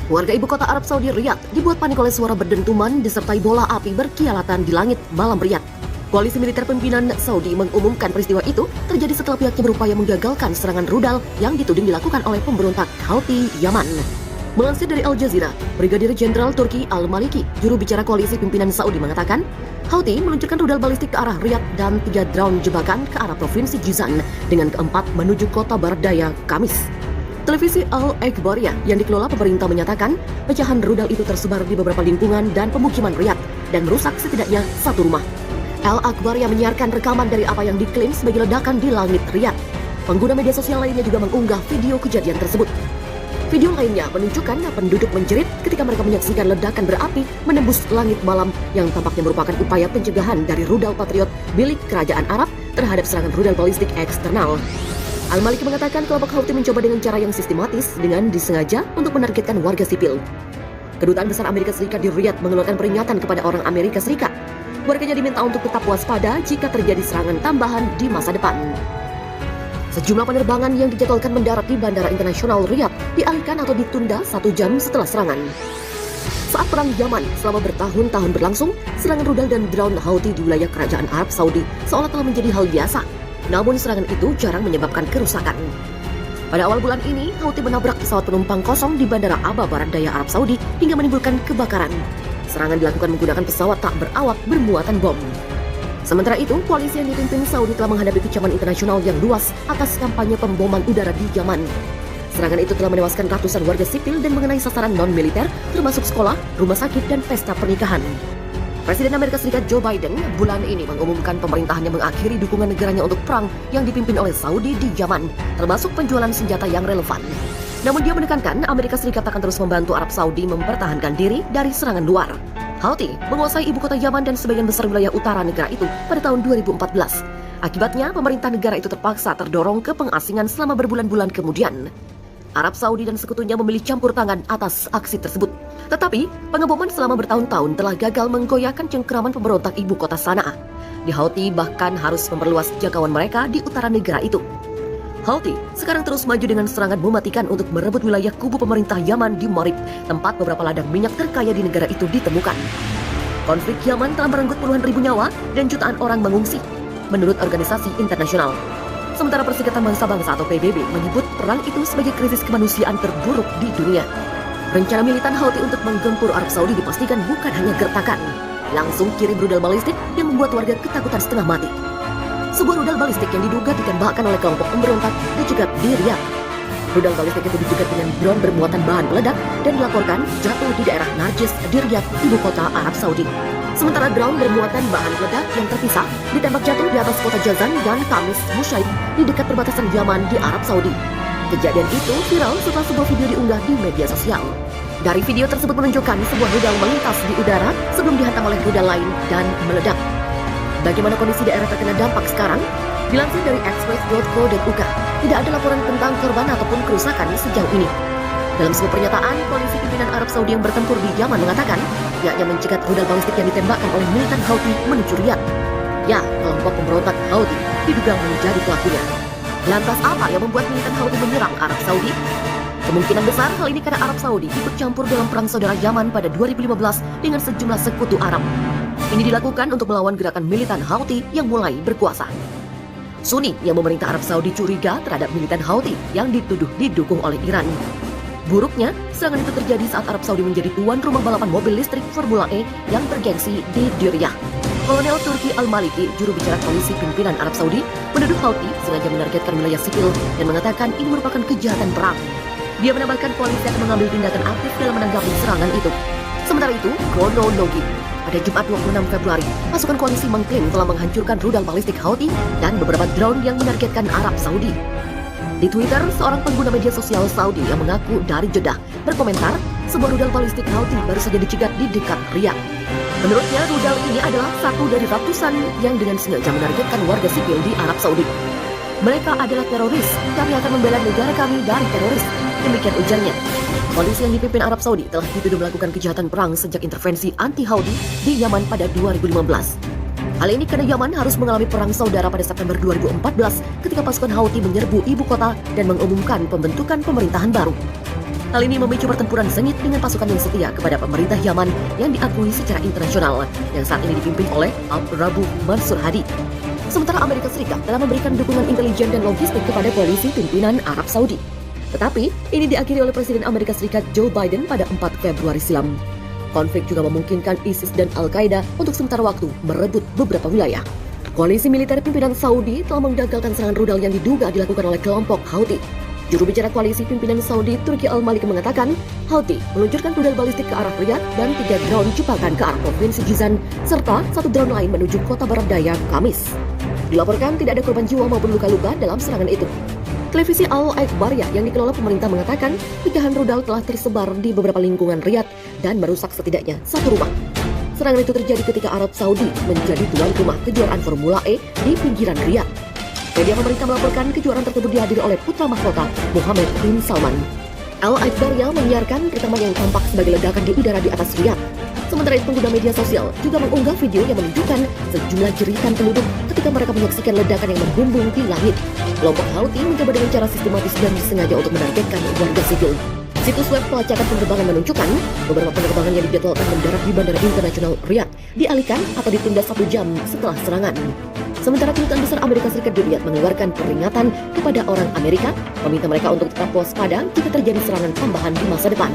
Warga ibu kota Arab Saudi Riyadh dibuat panik oleh suara berdentuman disertai bola api berkialatan di langit malam Riyadh. Koalisi militer pimpinan Saudi mengumumkan peristiwa itu terjadi setelah pihaknya berupaya menggagalkan serangan rudal yang dituding dilakukan oleh pemberontak Houthi Yaman. Melansir dari Al Jazeera, Brigadir Jenderal Turki Al-Maliki, juru bicara koalisi pimpinan Saudi mengatakan, Houthi meluncurkan rudal balistik ke arah Riyadh dan 3 drone jebakan ke arah provinsi Jizan dengan keempat menuju kota barat daya Kamis. Televisi Al-Akhbariyah yang dikelola pemerintah menyatakan pecahan rudal itu tersebar di beberapa lingkungan dan pemukiman Riyadh dan merusak setidaknya 1 rumah. Al-Akhbariyah menyiarkan rekaman dari apa yang diklaim sebagai ledakan di langit Riyadh. Pengguna media sosial lainnya juga mengunggah video kejadian tersebut. Video lainnya menunjukkan penduduk menjerit ketika mereka menyaksikan ledakan berapi menembus langit malam yang tampaknya merupakan upaya pencegahan dari rudal Patriot milik kerajaan Arab terhadap serangan rudal balistik eksternal. Al-Maliki mengatakan kelompok Houthi mencoba dengan cara yang sistematis dengan disengaja untuk menargetkan warga sipil. Kedutaan Besar Amerika Serikat di Riyadh mengeluarkan peringatan kepada orang Amerika Serikat. Warganya diminta untuk tetap waspada jika terjadi serangan tambahan di masa depan. Sejumlah penerbangan yang dijadwalkan mendarat di Bandara Internasional Riyadh dialihkan atau ditunda 1 jam setelah serangan. Saat perang Yaman selama bertahun-tahun berlangsung, serangan rudal dan drone Houthi di wilayah kerajaan Arab Saudi seolah telah menjadi hal biasa. Namun serangan itu jarang menyebabkan kerusakan. Pada awal bulan ini, Houthi menabrak pesawat penumpang kosong di Bandara Aba Barat Daya Arab Saudi hingga menimbulkan kebakaran. Serangan dilakukan menggunakan pesawat tak berawak bermuatan bom. Sementara itu, koalisi yang dipimpin Saudi telah menghadapi kecaman internasional yang luas atas kampanye pemboman udara di Yaman. Serangan itu telah menewaskan ratusan warga sipil dan mengenai sasaran non-militer termasuk sekolah, rumah sakit, dan pesta pernikahan. Presiden Amerika Serikat Joe Biden bulan ini mengumumkan pemerintahannya mengakhiri dukungan negaranya untuk perang yang dipimpin oleh Saudi di Yaman, termasuk penjualan senjata yang relevan. Namun dia menekankan Amerika Serikat akan terus membantu Arab Saudi mempertahankan diri dari serangan luar. Houthi menguasai ibu kota Yaman dan sebagian besar wilayah utara negara itu pada tahun 2014. Akibatnya, pemerintah negara itu terpaksa terdorong ke pengasingan selama berbulan-bulan kemudian. Arab Saudi dan sekutunya memilih campur tangan atas aksi tersebut. Tetapi, pengeboman selama bertahun-tahun telah gagal menggoyahkan cengkeraman pemberontak ibu kota Sanaa. Di Houthi bahkan harus memperluas jangkauan mereka di utara negara itu. Houthi sekarang terus maju dengan serangan mematikan untuk merebut wilayah kubu pemerintah Yaman di Marib, tempat beberapa ladang minyak terkaya di negara itu ditemukan. Konflik Yaman telah merenggut puluhan ribu nyawa dan jutaan orang mengungsi, menurut organisasi internasional. Sementara Perserikatan Bangsa-Bangsa atau PBB menyebut perang itu sebagai krisis kemanusiaan terburuk di dunia. Rencana militan Houthi untuk menggempur Arab Saudi dipastikan bukan hanya gertakan, langsung kirim rudal balistik yang membuat warga ketakutan setengah mati. Sebuah rudal balistik yang diduga ditembakkan oleh kelompok pemberontak dicegat di Riyadh. Rudal balistik itu dicegat dengan drone bermuatan bahan peledak dan dilaporkan jatuh di daerah Narjis di Riyadh, ibu kota Arab Saudi. Sementara drone bermuatan bahan peledak yang terpisah ditembak jatuh di atas kota Jazan dan Kamis Mushaib di dekat perbatasan Yaman di Arab Saudi. Kejadian itu viral setelah sebuah video diunggah di media sosial. Dari video tersebut menunjukkan sebuah rudal melintas di udara sebelum dihantam oleh rudal lain dan meledak. Bagaimana kondisi daerah terkena dampak sekarang? Dilansir dari express.co.uk, tidak ada laporan tentang korban ataupun kerusakan sejauh ini. Dalam sebuah pernyataan, koalisi pimpinan Arab Saudi yang bertempur di Yaman mengatakan pihaknya mencegat rudal balistik yang ditembakkan oleh militan Houthi menuju Riyadh. Ya, kelompok pemberontak Houthi diduga menjadi pelakunya. Lantas apa yang membuat militan Houthi menyerang Arab Saudi? Kemungkinan besar hal ini karena Arab Saudi ikut campur dalam perang saudara Yaman pada 2015 dengan sejumlah sekutu Arab. Ini dilakukan untuk melawan gerakan militan Houthi yang mulai berkuasa. Sunni yang memerintah Arab Saudi curiga terhadap militan Houthi yang dituduh didukung oleh Iran. Buruknya, serangan itu terjadi saat Arab Saudi menjadi tuan rumah balapan mobil listrik Formula E yang bergengsi di Diriyah. Kolonel Turki Al-Maliki, juru bicara koalisi pimpinan Arab Saudi, menuduh Houthi sengaja menargetkan wilayah sipil dan mengatakan ini merupakan kejahatan perang. Dia menambahkan koalisi akan mengambil tindakan aktif dalam menanggapi serangan itu. Sementara itu, kronologi. Pada Jumat 26 Februari, pasukan koalisi mengklaim telah menghancurkan rudal balistik Houthi dan beberapa drone yang menargetkan Arab Saudi. Di Twitter, seorang pengguna media sosial Saudi yang mengaku dari Jeddah berkomentar, sebuah rudal balistik Houthi baru saja dicegat di dekat Riyadh. Menurutnya, rudal ini adalah satu dari ratusan yang dengan sengaja menargetkan warga sipil di Arab Saudi. Mereka adalah teroris, kami akan membela negara kami dari teroris. Demikian ujarnya. Koalisi yang dipimpin Arab Saudi telah dituduh melakukan kejahatan perang sejak intervensi anti-Houthi di Yaman pada 2015. Hal ini karena Yaman harus mengalami perang saudara pada September 2014 ketika pasukan Houthi menyerbu ibu kota dan mengumumkan pembentukan pemerintahan baru. Hal ini memicu pertempuran sengit dengan pasukan yang setia kepada pemerintah Yaman yang diakui secara internasional, yang saat ini dipimpin oleh Rabu Mansur Hadi. Sementara Amerika Serikat telah memberikan dukungan intelijen dan logistik kepada koalisi pimpinan Arab Saudi. Tetapi, ini diakhiri oleh Presiden Amerika Serikat Joe Biden pada 4 Februari silam. Konflik juga memungkinkan ISIS dan Al-Qaeda untuk sementara waktu merebut beberapa wilayah. Koalisi militer pimpinan Saudi telah menggagalkan serangan rudal yang diduga dilakukan oleh kelompok Houthi. Juru bicara koalisi pimpinan Saudi, Turki Al-Malik, mengatakan Houthi meluncurkan rudal balistik ke arah Riyadh dan 3 drone jebakan ke arah provinsi Jizan, serta 1 drone lain menuju kota barat daya Kamis. Dilaporkan tidak ada korban jiwa maupun luka-luka dalam serangan itu. Televisi Al-Akhbariyah yang dikelola pemerintah mengatakan 3 rudal telah tersebar di beberapa lingkungan Riyadh dan merusak setidaknya 1 rumah. Serangan itu terjadi ketika Arab Saudi menjadi tuan rumah kejuaraan Formula E di pinggiran Riyadh. Media pemerintah melaporkan kejuaraan tersebut dihadiri oleh putra mahkota Mohammed bin Salman. Al-Akhbariyah menyiarkan pertemuan yang tampak sebagai ledakan di udara di atas Riyadh. Sementara itu, pengguna media sosial juga mengunggah video yang menunjukkan sejumlah jeritan penduduk ketika mereka menyaksikan ledakan yang membumbung di langit. Kelompok Houthi mencoba dengan cara sistematis dan disengaja untuk menargetkan warga sipil. Situs web pelacakan penerbangan menunjukkan beberapa penerbangan yang dijadwalkan mendarat di Bandara Internasional Riyadh dialihkan atau ditunda 1 jam setelah serangan. Sementara Kedutaan Besar Amerika Serikat di Riyadh mengeluarkan peringatan kepada orang Amerika, meminta mereka untuk tetap waspada jika terjadi serangan tambahan di masa depan.